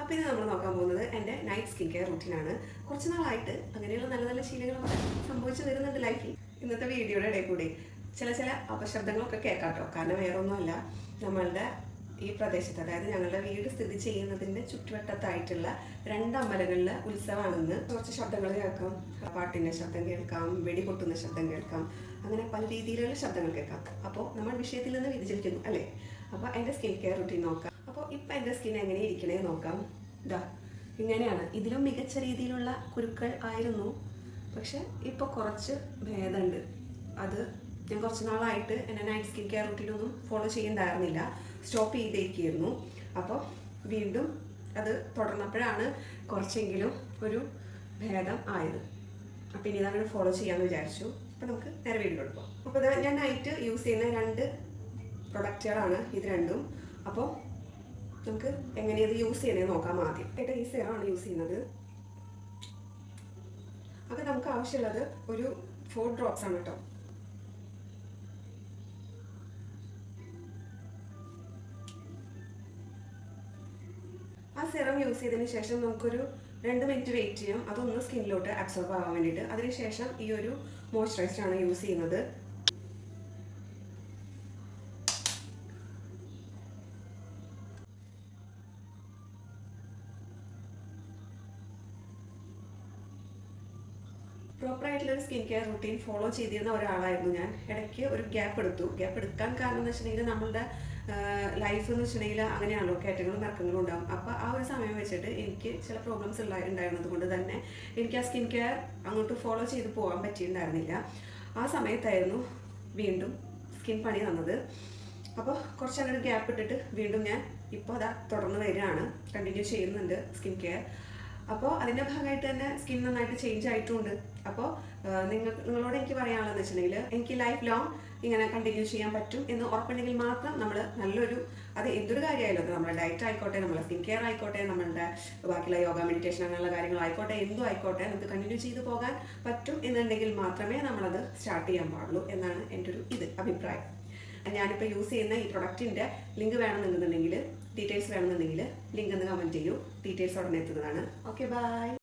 അപ്പോൾ ഇത് നമ്മൾ നോക്കാൻ പോകുന്നത് എൻ്റെ നൈറ്റ് സ്കിൻ കെയർ റൂട്ടീനാണ്. കുറച്ച് നാളായിട്ട് അങ്ങനെയുള്ള നല്ല നല്ല ശീലങ്ങളൊക്കെ സംഭവിച്ചു വരുന്നുണ്ട് ലൈഫിൽ. ഇന്നത്തെ വീഡിയോയുടെ ഇടയിൽ കൂടി ചില അപശബ്ദങ്ങളൊക്കെ കേൾക്കാട്ടോ. കാരണം വേറെ ഒന്നുമല്ല, നമ്മളുടെ ഈ പ്രദേശത്ത്, അതായത് ഞങ്ങളുടെ വീട് സ്ഥിതി ചെയ്യുന്നതിൻ്റെ ചുറ്റുവട്ടത്തായിട്ടുള്ള 2 അമ്പലങ്ങളിലെ ഉത്സവമാണെന്ന്. കുറച്ച് ശബ്ദങ്ങൾ കേൾക്കാം, പാട്ടിൻ്റെ ശബ്ദം കേൾക്കാം, വെടിപൊട്ടുന്ന ശബ്ദം കേൾക്കാം, അങ്ങനെ പല രീതിയിലുള്ള ശബ്ദങ്ങൾ കേൾക്കാം. അപ്പോൾ നമ്മൾ വിഷയത്തിൽ നിന്ന് വ്യതിചലിക്കുന്നു അല്ലേ? അപ്പോൾ എൻ്റെ സ്കിൻ കെയർ റൂട്ടീൻ നോക്കാം. അപ്പോൾ ഇപ്പം എൻ്റെ സ്കിൻ എങ്ങനെ ഇരിക്കണേ നോക്കാം. ഇതാ ഇങ്ങനെയാണ്. ഇതിലും മികച്ച രീതിയിലുള്ള കുരുക്കൾ ആയിരുന്നു, പക്ഷെ ഇപ്പോൾ കുറച്ച് ഭേദമുണ്ട്. അത് ഞാൻ കുറച്ച് നാളായിട്ട് എൻ്റെ നൈറ്റ് സ്കിൻ കെയർ റൂട്ടീനൊന്നും ഫോളോ ചെയ്യുന്നുണ്ടായിരുന്നില്ല, സ്റ്റോപ്പ് ചെയ്തിരിക്കുകയായിരുന്നു. അപ്പോൾ വീണ്ടും അത് തുടർന്നപ്പോഴാണ് കുറച്ചെങ്കിലും ഒരു ഭേദം ആയത്. അപ്പോൾ ഇനി അതങ്ങനെ ഫോളോ ചെയ്യാമെന്ന് വിചാരിച്ചു. അപ്പോൾ നമുക്ക് നേരെ വീഡിയോ എടുക്കാം. അപ്പോൾ ഇത് ഞാൻ നൈറ്റ് യൂസ് ചെയ്യുന്ന 2 പ്രൊഡക്റ്റുകളാണ് ഇത് രണ്ടും. അപ്പോൾ നമുക്ക് എങ്ങനെ ഇത് യൂസ് ചെയ്യണേ നോക്കാം. ആദ്യം ഈ സെറമാണ് യൂസ് ചെയ്യുന്നത്. അത് നമുക്ക് ആവശ്യമുള്ളത് ഒരു 4 ഡ്രോപ്സ് ആണ് കേട്ടോ. ആ സെറം യൂസ് ചെയ്തതിന് ശേഷം നമുക്കൊരു 2 മിനിറ്റ് വെയിറ്റ് ചെയ്യാം, അതൊന്ന് സ്കിന്നിലോട്ട് അബ്സോർബ് ആവാൻ വേണ്ടിയിട്ട്. അതിനുശേഷം ഈ ഒരു മോയ്സ്ചറൈസറാണ് യൂസ് ചെയ്യുന്നത്. പ്രോപ്പറായിട്ടുള്ളൊരു സ്കിൻ കെയർ റൂട്ടീൻ ഫോളോ ചെയ്തിരുന്ന ഒരാളായിരുന്നു ഞാൻ. ഇടയ്ക്ക് ഒരു ഗ്യാപ്പ് എടുക്കാൻ കാരണം എന്ന് വെച്ചിട്ടുണ്ടെങ്കിൽ നമ്മളുടെ ലൈഫ് എന്ന് വെച്ചിട്ടുണ്ടെങ്കിൽ അങ്ങനെയാണല്ലോ, കയറ്റങ്ങളും ഇറക്കങ്ങളും ഉണ്ടാകും. അപ്പോൾ ആ ഒരു സമയം വെച്ചിട്ട് എനിക്ക് ചില പ്രോബ്ലംസ് ഉണ്ടായിരുന്നത് കൊണ്ട് തന്നെ എനിക്ക് ആ സ്കിൻ കെയർ അങ്ങോട്ട് ഫോളോ ചെയ്ത് പോകാൻ പറ്റിയിട്ടുണ്ടായിരുന്നില്ല. ആ സമയത്തായിരുന്നു വീണ്ടും സ്കിൻ പണി തന്നത്. അപ്പോൾ കുറച്ച് അങ്ങോട്ട് ഗ്യാപ്പ് ഇട്ടിട്ട് വീണ്ടും ഞാൻ ഇപ്പോൾ അതാ തുടർന്ന് വരികയാണ്, കണ്ടിന്യൂ ചെയ്യുന്നുണ്ട് സ്കിൻ കെയർ. അപ്പോൾ അതിൻ്റെ ഭാഗമായിട്ട് തന്നെ സ്കിൻ നന്നായിട്ട് ചേഞ്ച് ആയിട്ടുണ്ട്. അപ്പോൾ നിങ്ങളോട് എനിക്ക് പറയാനുള്ളതെന്ന് വെച്ചിട്ടുണ്ടെങ്കിൽ എനിക്ക് ലൈഫ് ലോങ് ഇങ്ങനെ കണ്ടിന്യൂ ചെയ്യാൻ പറ്റും എന്ന് ഉറപ്പുണ്ടെങ്കിൽ മാത്രം നമ്മൾ നല്ലൊരു, അത് എന്തൊരു കാര്യമായാലും, അത് നമ്മുടെ ഡയറ്റ് ആയിക്കോട്ടെ, നമ്മുടെ സ്കിൻ കെയർ ആയിക്കോട്ടെ, നമ്മളുടെ ബാക്കിയുള്ള യോഗ, മെഡിറ്റേഷൻ അങ്ങനെയുള്ള കാര്യങ്ങളായിക്കോട്ടെ, എന്തും ആയിക്കോട്ടെ, നമുക്ക് കണ്ടിന്യൂ ചെയ്ത് പോകാൻ പറ്റും എന്നുണ്ടെങ്കിൽ മാത്രമേ നമ്മളത് സ്റ്റാർട്ട് ചെയ്യാൻ പാടുള്ളൂ എന്നാണ് എൻ്റെ ഒരു അഭിപ്രായം. ഞാനിപ്പോൾ യൂസ് ചെയ്യുന്ന ഈ പ്രൊഡക്റ്റിൻ്റെ ലിങ്ക് വേണമെന്നുണ്ടെങ്കിൽ, ഡീറ്റെയിൽസ് വേണമെന്നുണ്ടെങ്കിൽ ലിങ്ക് ഒന്ന് കമൻറ്റ് ചെയ്യൂ. ഡീറ്റെയിൽസ് ഉടനെ എത്തുന്നതാണ്. Okay, by.